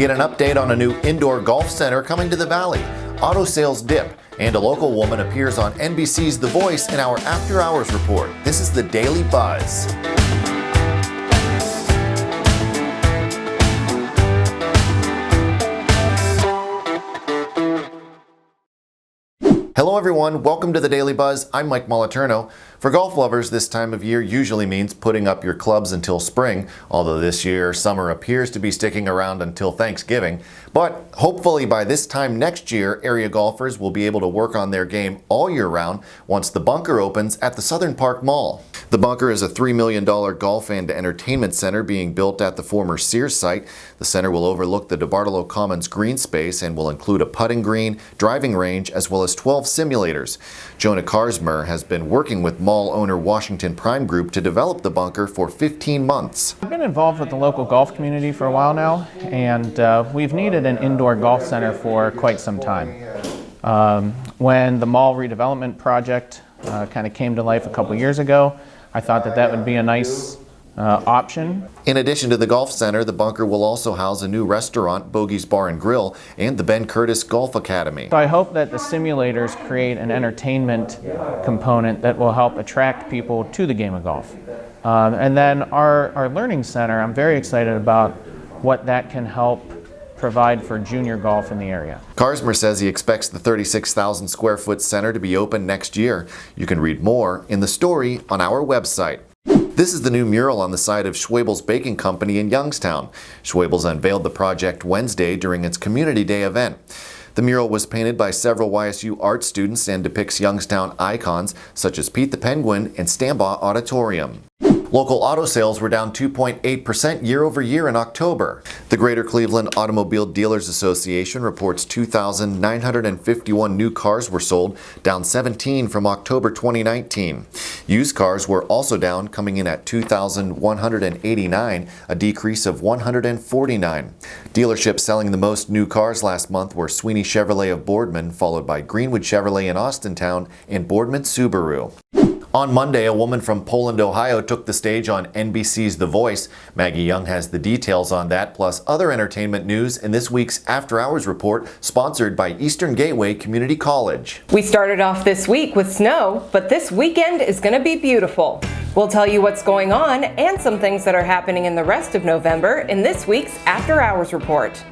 get an update on a new indoor golf center coming to the Valley. Auto sales dip, and a local woman appears on NBC's The Voice in our After Hours report. This is the Daily Buzz. Hello everyone, welcome to the Daily Buzz. I'm Mike Moliterno. For golf lovers, this time of year usually means putting up your clubs until spring, although this year summer appears to be sticking around until Thanksgiving. But hopefully by this time next year, area golfers will be able to work on their game all year round once the Bunker opens at the Southern Park Mall. The Bunker is a $3 million golf and entertainment center being built at the former Sears site. The center will overlook the DeBartolo Commons green space and will include a putting green, driving range, as well as 12 simulators. Jonah Karsmer has been working with mall owner Washington Prime Group to develop the Bunker for 15 months. I've been involved with the local golf community for a while now, and we've needed an indoor golf center for quite some time. When the mall redevelopment project kind of came to life a couple years ago, I thought that would be a nice option. In addition to the golf center, the Bunker will also house a new restaurant, Bogey's Bar and Grill, and the Ben Curtis Golf Academy. So I hope that the simulators create an entertainment component that will help attract people to the game of golf. And then our learning center, I'm very excited about what that can help provide for junior golf in the area. Karsmer says he expects the 36,000 square foot center to be open next year. You can read more in the story on our website. This is the new mural on the side of Schwebel's Baking Company in Youngstown. Schwebel's unveiled the project Wednesday during its Community Day event. The mural was painted by several YSU art students and depicts Youngstown icons such as Pete the Penguin and Stambaugh Auditorium. Local auto sales were down 2.8% year over year in October. The Greater Cleveland Automobile Dealers Association reports 2,951 new cars were sold, down 17 from October 2019. Used cars were also down, coming in at 2,189, a decrease of 149. Dealerships selling the most new cars last month were Sweeney Chevrolet of Boardman, followed by Greenwood Chevrolet in Austintown and Boardman Subaru. On Monday, a woman from Poland, Ohio took the stage on NBC's The Voice. Maggie Young has the details on that, plus other entertainment news in this week's After Hours report, sponsored by Eastern Gateway Community College. We started off this week with snow, but this weekend is going to be beautiful. We'll tell you what's going on and some things that are happening in the rest of November in this week's After Hours report.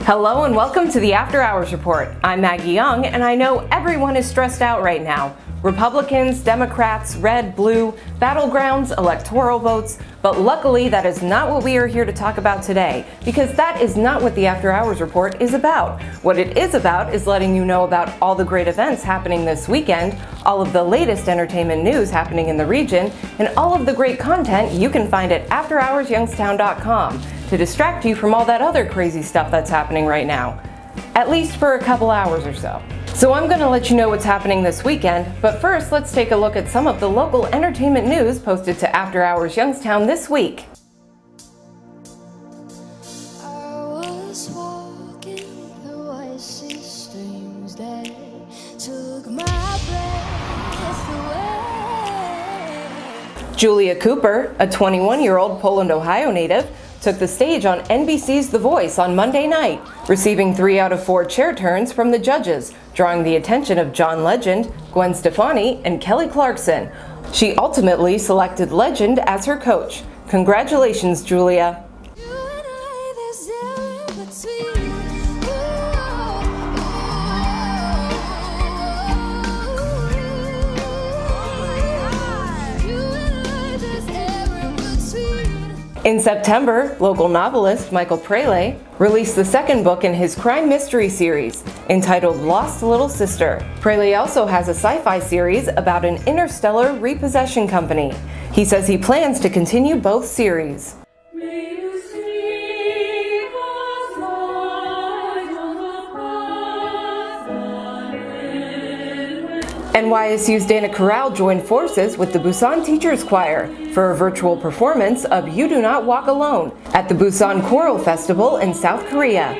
Hello and welcome to the After Hours Report. I'm Maggie Young, and I know everyone is stressed out right now. Republicans, Democrats, red, blue, battlegrounds, electoral votes, but luckily that is not what we are here to talk about today, because that is not what the After Hours Report is about. What it is about is letting you know about all the great events happening this weekend, all of the latest entertainment news happening in the region, and all of the great content you can find at afterhoursyoungstown.com. to distract you from all that other crazy stuff that's happening right now, at least for a couple hours or so. So I'm going to let you know what's happening this weekend, but first let's take a look at some of the local entertainment news posted to After Hours Youngstown this week. Julia Cooper, a 21-year-old Poland, Ohio native, took the stage on NBC's The Voice on Monday night, receiving 3 out of 4 chair turns from the judges, drawing the attention of John Legend, Gwen Stefani, and Kelly Clarkson. She ultimately selected Legend as her coach. Congratulations, Julia. In September, local novelist Michael Prele released the second book in his crime mystery series, entitled Lost Little Sister. Prele also has a sci-fi series about an interstellar repossession company. He says he plans to continue both series. NYSU's Dana Corral joined forces with the Busan Teachers Choir for a virtual performance of You Do Not Walk Alone at the Busan Choral Festival in South Korea.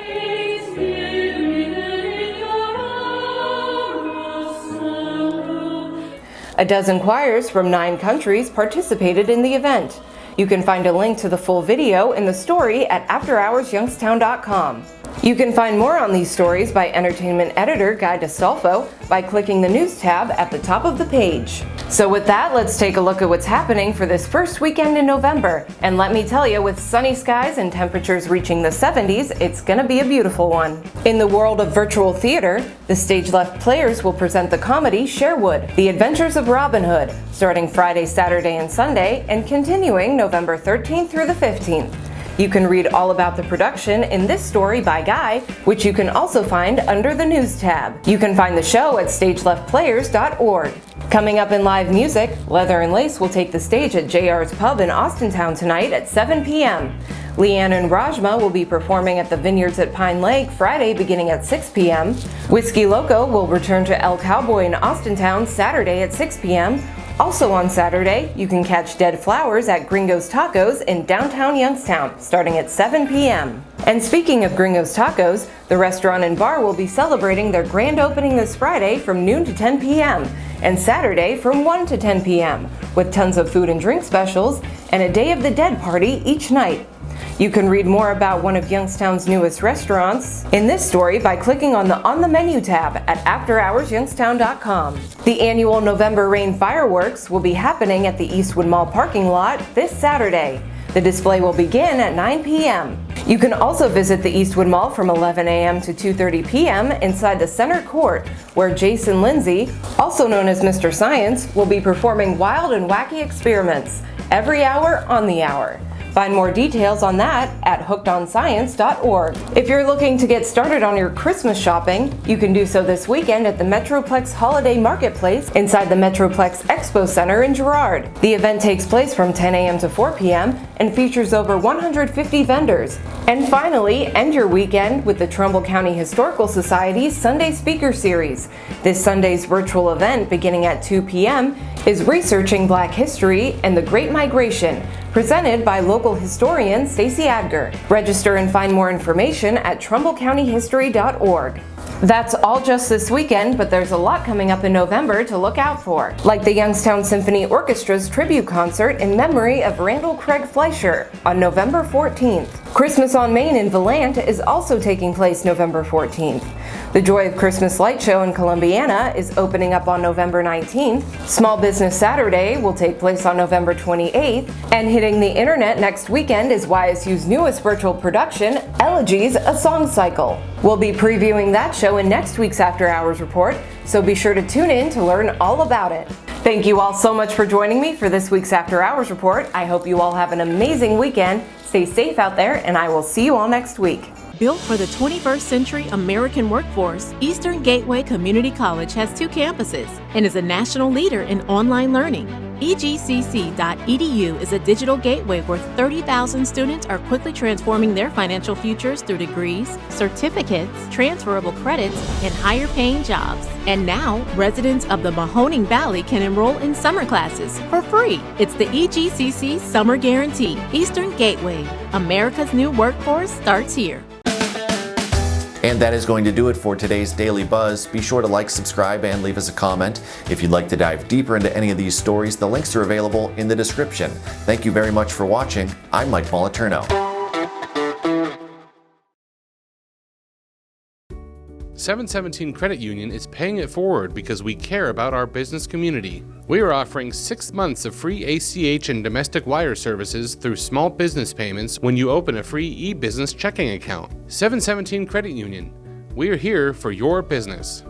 A dozen choirs from 9 countries participated in the event. You can find a link to the full video in the story at afterhoursyoungstown.com. You can find more on these stories by entertainment editor Guy DeStolfo by clicking the News tab at the top of the page. So with that, let's take a look at what's happening for this first weekend in November. And let me tell you, with sunny skies and temperatures reaching the 70s, it's gonna be a beautiful one. In the world of virtual theater, the Stage Left Players will present the comedy Sherwood, The Adventures of Robin Hood, starting Friday, Saturday, and Sunday, and continuing November 13th through the 15th. You can read all about the production in this story by Guy, which you can also find under the News tab. You can find the show at stageleftplayers.org. Coming up in live music, Leather and Lace will take the stage at JR's Pub in Austintown tonight at 7 p.m. Leanne and Rajma will be performing at the Vineyards at Pine Lake Friday beginning at 6 p.m. Whiskey Loco will return to El Cowboy in Austintown Saturday at 6 p.m. Also on Saturday, you can catch Dead Flowers at Gringo's Tacos in downtown Youngstown, starting at 7 p.m. And speaking of Gringo's Tacos, the restaurant and bar will be celebrating their grand opening this Friday from noon to 10 p.m. and Saturday from 1 to 10 p.m. with tons of food and drink specials and a Day of the Dead party each night. You can read more about one of Youngstown's newest restaurants in this story by clicking on the Menu tab at afterhoursyoungstown.com. The annual November Rain fireworks will be happening at the Eastwood Mall parking lot this Saturday. The display will begin at 9 p.m. You can also visit the Eastwood Mall from 11 a.m. to 2:30 p.m. inside the center court, where Jason Lindsay, also known as Mr. Science, will be performing wild and wacky experiments every hour on the hour. Find more details on that at hookedonscience.org. If you're looking to get started on your Christmas shopping, you can do so this weekend at the Metroplex Holiday Marketplace inside the Metroplex Expo Center in Girard. The event takes place from 10 a.m. to 4 p.m. and features over 150 vendors. And finally, end your weekend with the Trumbull County Historical Society's Sunday Speaker Series. This Sunday's virtual event, beginning at 2 p.m., is Researching Black History and the Great Migration, presented by local historian Stacey Adger. Register and find more information at trumbullcountyhistory.org. That's all just this weekend, but there's a lot coming up in November to look out for, like the Youngstown Symphony Orchestra's tribute concert in memory of Randall Craig Fleischer on November 14th. Christmas on Main in Valant is also taking place November 14th. The Joy of Christmas Light Show in Columbiana is opening up on November 19th. Small Business Saturday will take place on November 28th. And hitting the internet next weekend is YSU's newest virtual production, Elegies, A Song Cycle. We'll be previewing that show in next week's After Hours Report, so be sure to tune in to learn all about it. Thank you all so much for joining me for this week's After Hours Report. I hope you all have an amazing weekend. Stay safe out there, and I will see you all next week. Built for the 21st century American workforce, Eastern Gateway Community College has 2 campuses and is a national leader in online learning. EGCC.edu is a digital gateway where 30,000 students are quickly transforming their financial futures through degrees, certificates, transferable credits, and higher-paying jobs. And now, residents of the Mahoning Valley can enroll in summer classes for free. It's the EGCC Summer Guarantee. Eastern Gateway. America's new workforce starts here. And that is going to do it for today's Daily Buzz. Be sure to like, subscribe, and leave us a comment. If you'd like to dive deeper into any of these stories, the links are available in the description. Thank you very much for watching. I'm Mike Moliterno. 717 Credit Union is paying it forward because we care about our business community. We are offering 6 months of free ACH and domestic wire services through small business payments when you open a free e-business checking account. 717 Credit Union. We are here for your business.